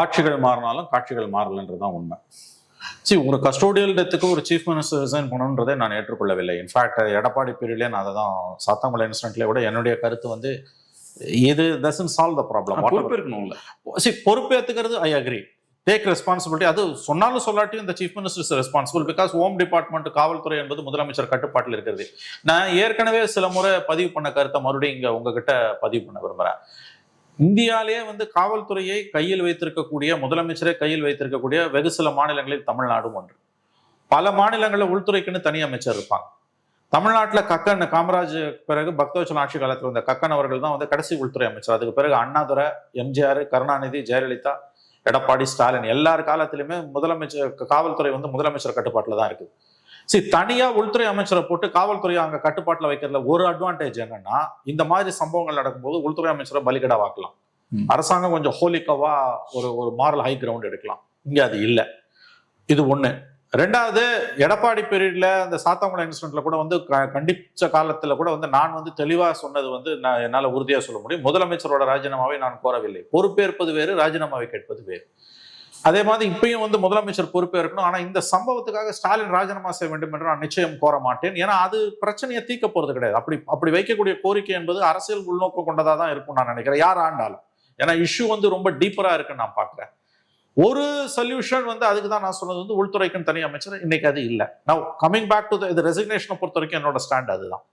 ஆட்சிகள் மாறினாலும் காட்சிகள் மாறலன்றதுதான் உண்மை. சரி, ஒரு கஸ்டோடியல் டெத்துக்கு ஒரு சீஃப் மினிஸ்டர் ரிசைன் பண்ணணுன்றதை நான் ஏற்றுக்கொள்ளவில்லை. இன்ஃபேக்ட் எடப்பாடி பீரியட்லேயே நான் அதை தான் சாத்தாங்குளம் இன்சிடென்ட்லேயே கூட என்னுடைய கருத்து வந்து இது டசன்ட் சால்வ் த ப்ராப்ளம். பொறுப்பேற்கணும்ல. பொறுப்பேற்றுக்கிறது ஐ அக்ரி, டேக் ரெஸ்பான்சிபிலிட்டி. அது சொன்னாலும் சொல்லாட்டியும் இந்த chief minister is responsible. Because home department, காவல்துறை என்பது முதலமைச்சர் கட்டுப்பாட்டில் இருக்கிறது. நான் ஏற்கனவே சில முறை பதிவு பண்ண கருத்தை மறுபடியும் இங்க உங்ககிட்ட பதிவு பண்ண விரும்புறேன். இந்தியாவிலேயே வந்து காவல்துறையை கையில் வைத்திருக்கக்கூடிய, முதலமைச்சரை கையில் வைத்திருக்கக்கூடிய வெகு சில மாநிலங்களில் தமிழ்நாடும் ஒன்று. பல மாநிலங்களில் உள்துறைக்குன்னு தனி அமைச்சர் இருப்பாங்க. தமிழ்நாட்டில் கக்கன், காமராஜ் பிறகு பக்தவச்சல ஆட்சி காலத்தில் வந்த கக்கன் அவர்கள் தான் வந்து கடைசி உள்துறை அமைச்சர். அதுக்கு பிறகு அண்ணாதுரை, எம்ஜிஆர், கருணாநிதி, ஜெயலலிதா, எடப்பாடி, ஸ்டாலின் எல்லார் காலத்திலுமே முதலமைச்சர், காவல்துறை வந்து முதலமைச்சர் கட்டுப்பாட்டில் தான் இருக்குது. சரி, தனியா உள்துறை அமைச்சரை போட்டு காவல்துறையை அங்க கட்டுப்பாட்டில் வைக்கிறதுல ஒரு அட்வான்டேஜ் என்னன்னா, இந்த மாதிரி சம்பவங்கள் நடக்கும்போது உள்துறை அமைச்சரை பலிகடா வாக்கலாம். அரசாங்கம் கொஞ்சம் ஹோலிக்கவா ஒரு மாரல் ஹை கிரவுண்ட் எடுக்கலாம். இங்க அது இல்லை. இது ஒண்ணு. ரெண்டாவது, எடப்பாடி பீரியட்ல அந்த சாத்தாங்குளம் இன்சிடென்ட்ல கூட வந்து கண்டிச்ச காலத்துல கூட வந்து நான் வந்து தெளிவா சொன்னது வந்து என்னால உறுதியா சொல்ல முடியும். முதலமைச்சரோட ராஜினாமாவை நான் கோரவில்லை. பொறுப்பேற்பது வேறு, ராஜினாமாவை கேட்பது வேறு. அதே மாதிரி இப்பயும் வந்து முதலமைச்சர் பொறுப்பேற்கணும். ஆனா இந்த சம்பவத்துக்காக ஸ்டாலின் ராஜினாமா செய்ய வேண்டும் என்று நான் நிச்சயம் கோர மாட்டேன். ஏன்னா அது பிரச்சனையை தீர்க்க போறது கிடையாது. அப்படி வைக்கக்கூடிய கோரிக்கை என்பது அரசியல் உள்நோக்கம் கொண்டதா தான் இருக்கும் நான் நினைக்கிறேன், யார் ஆண்டாலும். ஏன்னா இஷ்யூ வந்து ரொம்ப டீப்பரா இருக்குன்னு நான் பாக்குறேன். ஒரு சொல்யூஷன் வந்து அதுக்கு தான் நான் சொன்னது வந்து உள்துறைக்குன்னு தனி அமைச்சர். இன்னைக்கு அது இல்லை. நான் கமிங் பேக் டு ரெசிக்னேஷனை பொறுத்த வரைக்கும் என்னோட ஸ்டாண்ட் அதுதான்.